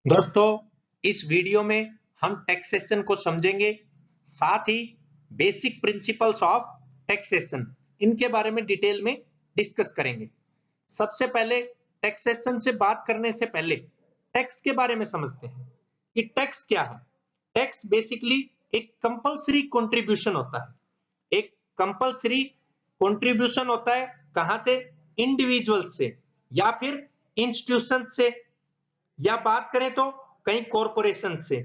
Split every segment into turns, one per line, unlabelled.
दोस्तों, इस वीडियो में हम टैक्सेशन को समझेंगे, साथ ही बेसिक प्रिंसिपल्स ऑफ टैक्सेशन इनके बारे में डिटेल में डिस्कस करेंगे। सबसे पहले टैक्सेशन से बात करने से पहले टैक्स के बारे में समझते हैं कि टैक्स क्या है। टैक्स बेसिकली एक कंपल्सरी कंट्रीब्यूशन होता है। एक कंपल्सरी कंट्रीब्यूशन होता है कहां से? इंडिविजुअल से या फिर इंस्टीट्यूशन से, या बात करें तो कहीं कॉरपोरेशन से।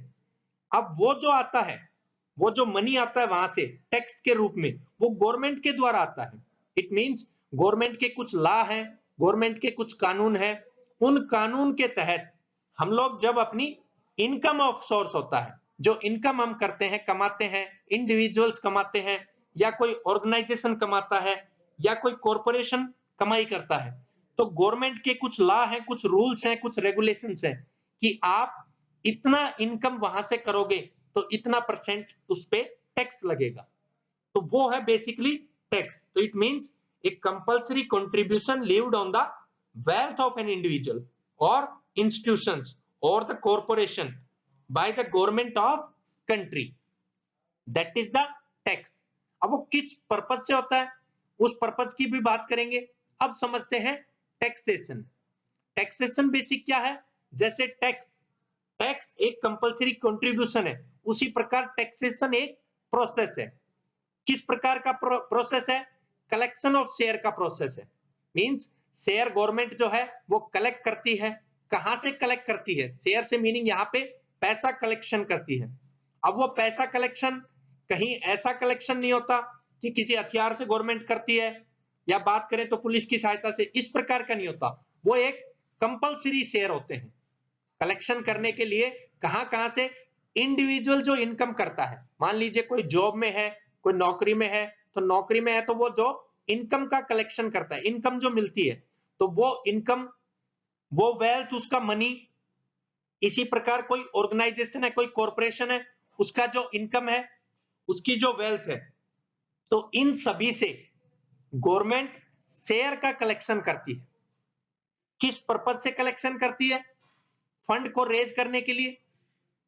अब वो जो आता है, वो जो मनी आता है वहां से टैक्स के रूप में, वो गवर्नमेंट के द्वारा आता है। इट मींस गवर्नमेंट के कुछ लॉ है, गवर्नमेंट के कुछ कानून है, उन कानून के तहत हम लोग जब अपनी इनकम ऑफ सोर्स होता है, जो इनकम हम करते हैं, कमाते हैं, इंडिविजुअल्स कमाते हैं, या कोई ऑर्गेनाइजेशन कमाता है, या कोई कॉरपोरेशन कमाई करता है, तो गवर्नमेंट के कुछ लॉ हैं, कुछ रूल्स हैं, कुछ रेगुलेशंस हैं कि आप इतना इनकम वहां से करोगे तो इतना परसेंट उस पे टैक्स लगेगा। तो वो है बेसिकली टैक्स। तो इट मींस एक compulsory contribution levied on the wealth of an individual or institutions or the corporation by the government of country, that is the tax। अब वो किस पर्पज से होता है, उस पर्पज की भी बात करेंगे। अब समझते हैं टैक्सेशन। टैक्सेशन बेसिक क्या है? जैसे टैक्स टैक्स एक कंपल्सरी कंट्रीब्यूशन है, उसी प्रकार टैक्सेशन एक प्रोसेस है। किस प्रकार का प्रोसेस है? कलेक्शन ऑफ शेयर का प्रोसेस है। मींस शेयर गवर्नमेंट जो है वो कलेक्ट करती है। कहां से कलेक्ट करती है? शेयर से मीनिंग यहाँ पे पैसा कलेक्शन करती है। अब वो पैसा कलेक्शन कहीं ऐसा कलेक्शन नहीं होता कि किसी हथियार से गवर्नमेंट करती है, या बात करें तो पुलिस की सहायता से, इस प्रकार का नहीं होता। वो एक कंपल्सरी शेयर होते हैं कलेक्शन करने के लिए। कहां से? इंडिविजुअल जो इनकम करता है, मान लीजिए कोई जॉब में है, कोई नौकरी में है, तो नौकरी में है तो वो जो इनकम का कलेक्शन करता है, इनकम जो मिलती है, तो वो इनकम, वो वेल्थ, उसका मनी। इसी प्रकार कोई ऑर्गेनाइजेशन है, कोई कॉरपोरेशन है, उसका जो इनकम है, उसकी जो वेल्थ है, तो इन सभी से गवर्नमेंट शेयर का कलेक्शन करती है। किस पर्पज से कलेक्शन करती है? फंड को रेज करने के लिए,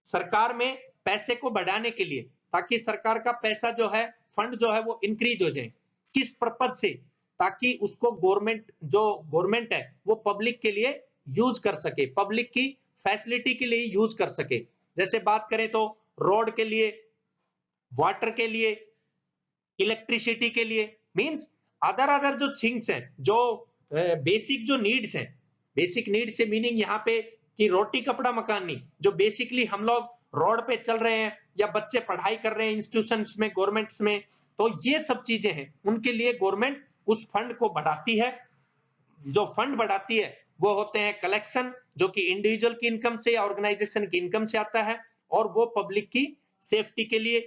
सरकार में पैसे को बढ़ाने के लिए, ताकि सरकार का पैसा जो है, फंड जो है, वो इंक्रीज हो जाए। किस पर्पज से? ताकि उसको गवर्नमेंट है वो पब्लिक के लिए यूज कर सके, पब्लिक की फैसिलिटी के लिए यूज कर सके। जैसे बात करें तो रोड के लिए, वाटर के लिए, इलेक्ट्रिसिटी के लिए, मींस अदर अदर जो थिंग्स हैं, जो बेसिक जो नीड्स हैं। बेसिक नीड से मीनिंग यहाँ पे कि रोटी कपड़ा मकान नहीं, जो बेसिकली हम लोग रोड पे चल रहे हैं या बच्चे पढ़ाई कर रहे हैं इंस्टीट्यूशंस में, गवर्नमेंट्स में, तो ये सब चीजें हैं, उनके लिए गवर्नमेंट उस फंड को बढ़ाती है। जो फंड बढ़ाती है वो होते हैं कलेक्शन, जो कि इंडिविजुअल की इनकम से या ऑर्गेनाइजेशन की इनकम से आता है, और वो पब्लिक की सेफ्टी के लिए,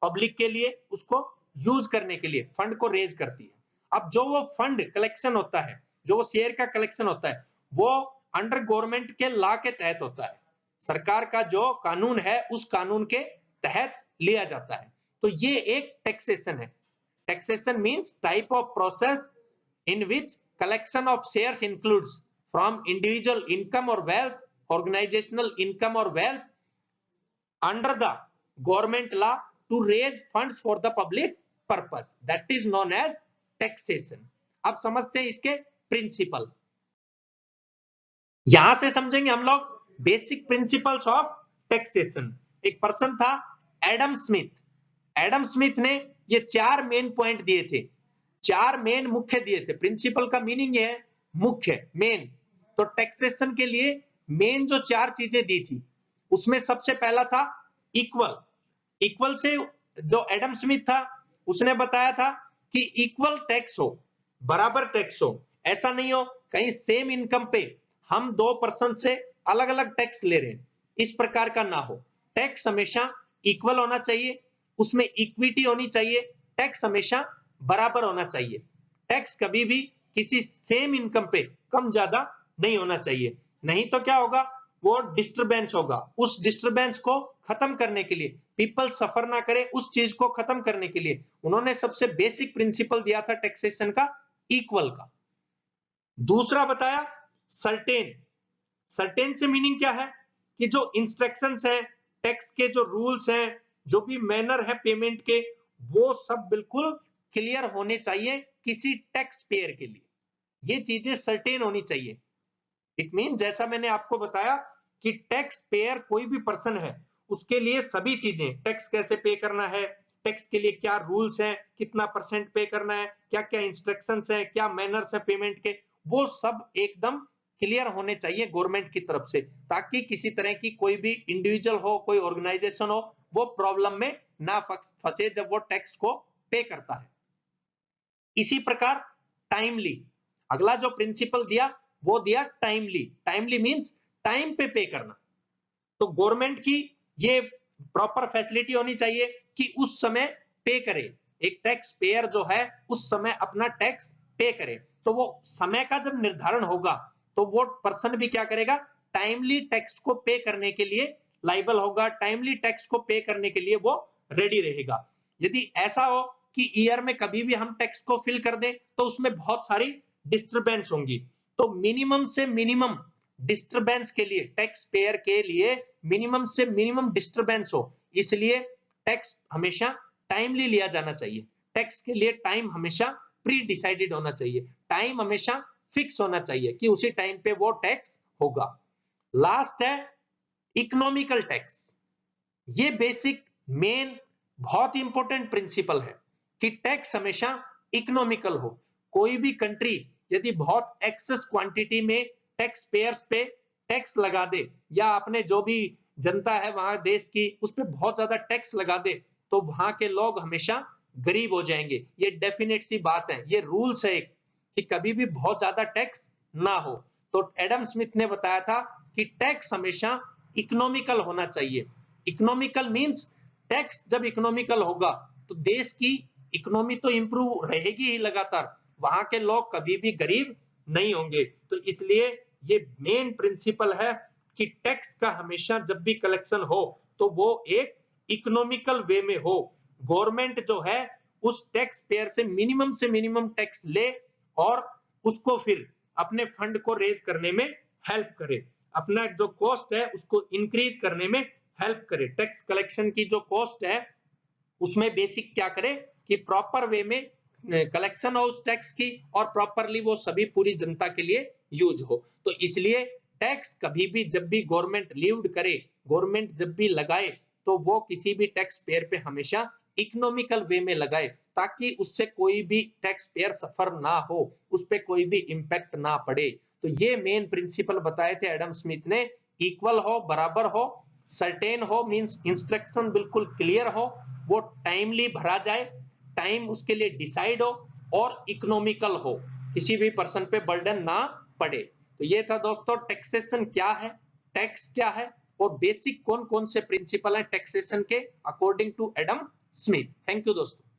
पब्लिक के लिए उसको यूज करने के लिए फंड को रेज करती है। अब जो वो फंड कलेक्शन होता है, जो वो शेयर का कलेक्शन होता है, वो अंडर गवर्नमेंट के लॉ के तहत होता है। सरकार का जो कानून है उस कानून के तहत लिया जाता है। तो ये एक टैक्सेशन है। Taxation means type of process in which collection of shares includes from individual income or wealth, organizational income or wealth under the government law to raise funds for the public purpose, that is known as taxation। अब समझते हैं इसके principal. यहां से समझेंगे हम लोग basic principles of taxation. एक पर्सन था एडम स्मिथ। एडम स्मिथ ने ये 4 मेन पॉइंट दिए थे, 4 मेन मुख्य दिए थे। प्रिंसिपल का मीनिंग है मुख्य, मेन। तो टैक्सेशन के लिए मेन जो 4 चीजें दी थी, उसमें सबसे पहला था इक्वल। इक्वल से जो एडम स्मिथ था उसने बताया था कि इक्वल टैक्स हो, बराबर टैक्स हो। ऐसा नहीं हो कहीं सेम इनकम पे हम 2 पर्सन से अलग अलग टैक्स ले रहे हैं, इस प्रकार का ना हो। टैक्स हमेशा इक्वल होना चाहिए, उसमें इक्विटी होनी चाहिए, टैक्स हमेशा बराबर होना चाहिए। टैक्स कभी भी किसी सेम इनकम पे कम ज्यादा नहीं होना चाहिए, नहीं तो क्या होगा? वो डिस्टरबेंस होगा। उस डिस्टरबेंस को खत्म करने के लिए, पीपल सफर ना करे, उस चीज को खत्म करने के लिए उन्होंने सबसे बेसिक प्रिंसिपल दिया था टैक्सेशन का, इक्वल का। दूसरा बताया सर्टेन। सर्टेन से मीनिंग क्या है कि जो इंस्ट्रक्शंस हैं, टैक्स के जो रूल्स हैं, जो भी मैनर है पेमेंट के, वो सब बिल्कुल क्लियर होने चाहिए किसी टैक्स पेयर के लिए। ये चीजें सर्टेन होनी चाहिए। इट मीन जैसा मैंने आपको बताया कि टैक्स पेयर कोई भी पर्सन है, उसके लिए सभी चीजें, टैक्स कैसे पे करना है, टैक्स के लिए क्या रूल्स हैं, कितना परसेंट पे करना है, क्या क्या इंस्ट्रक्शंस है, क्या मैनर्स है पेमेंट के, वो सब एकदम क्लियर होने चाहिए गवर्नमेंट की तरफ से, ताकि किसी तरह की कोई भी इंडिविजुअल हो, कोई ऑर्गेनाइजेशन हो, वो प्रॉब्लम में ना फंसे जब वो टैक्स को पे करता है। इसी प्रकार टाइमली, अगला जो प्रिंसिपल दिया वो दिया टाइमली। टाइमली मींस टाइम पे करना। तो गवर्नमेंट की ये प्रॉपर फैसिलिटी होनी चाहिए कि उस समय पे करे, एक टैक्स पेयर जो है उस समय अपना टैक्स पे करे। तो वो समय का जब निर्धारण होगा तो वो पर्सन भी क्या करेगा, टाइमली टैक्स को पे करने के लिए लाइबल होगा, टाइमली टैक्स को पे करने के लिए वो रेडी रहेगा। यदि ऐसा हो कि ईयर में कभी भी हम टैक्स को फिल कर दें तो उसमें बहुत सारी डिस्टरबेंस होंगी। तो मिनिमम से मिनिमम डिस्टरबेंस के लिए, टैक्स पेयर के लिए मिनिमम से मिनिमम डिस्टरबेंस हो, इसलिए टैक्स हमेशा टाइमली लिया जाना चाहिए। टैक्स के लिए टाइम हमेशा प्री डिसाइडेड होना चाहिए, टाइम हमेशा फिक्स होना चाहिए कि उसी टाइम पे वो टैक्स होगा। लास्ट है इकोनॉमिकल टैक्स। ये बेसिक मेन बहुत इंपॉर्टेंट प्रिंसिपल है कि टैक्स हमेशा इकोनॉमिकल हो। कोई भी कंट्री यदि बहुत एक्सेस क्वांटिटी में टैक्स पेयर्स पे टैक्स लगा दे, या अपने जो भी जनता है वहां देश की उस पर बहुत ज्यादा टैक्स लगा दे, तो वहां के लोग हमेशा गरीब हो जाएंगे। ये डेफिनेट सी बात है, ये रूल्स है एक कि कभी भी बहुत ज्यादा टैक्स ना हो। तो एडम स्मिथ ने बताया था कि टैक्स हमेशा इकोनॉमिकल होना चाहिए। इकोनॉमिकल मींस टैक्स जब इकोनॉमिकल होगा तो देश की इकोनॉमी तो इंप्रूव रहेगी ही लगातार, वहां के लोग कभी भी गरीब नहीं होंगे। तो इसलिए ये मेन प्रिंसिपल है कि टैक्स का हमेशा जब भी कलेक्शन हो तो वो एक इकोनॉमिकल वे में हो। गवर्नमेंट जो है उस टैक्स पेयर से मिनिमम टैक्स ले और उसको फिर अपने फंड को रेज करने में हेल्प करे, अपना जो कॉस्ट है उसको इंक्रीज करने में हेल्प करे। टैक्स कलेक्शन की जो कॉस्ट है उसमें बेसिक क्या करे कि प्रॉपर वे में कलेक्शन हो उस टैक्स की, और प्रॉपरली वो सभी पूरी जनता के लिए यूज हो। तो इसलिए टैक्स कभी भी जब भी गवर्नमेंट लीव्ड करे, गवर्नमेंट जब भी लगाए, तो वो किसी भी टैक्स पेयर पे हमेशा इकोनॉमिकल वे में लगाए, ताकि उससे कोई भी टैक्स पेयर सफर ना हो, उस पर कोई भी इंपैक्ट ना पड़े। तो ये मेन प्रिंसिपल बताए थे एडम स्मिथ ने, इक्वल हो, बराबर हो, सर्टेन हो मींस इंस्ट्रक्शन बिल्कुल क्लियर हो, वो टाइमली भरा जाए, टाइम उसके लिए डिसाइड हो, और इकोनॉमिकल हो, किसी भी पर्सन पे बर्डन ना पड़े। तो ये था दोस्तों टैक्सेशन क्या है, टैक्स क्या है, और बेसिक कौन कौन से प्रिंसिपल हैं टैक्सेशन के according to Adam Smith. Thank you दोस्तों।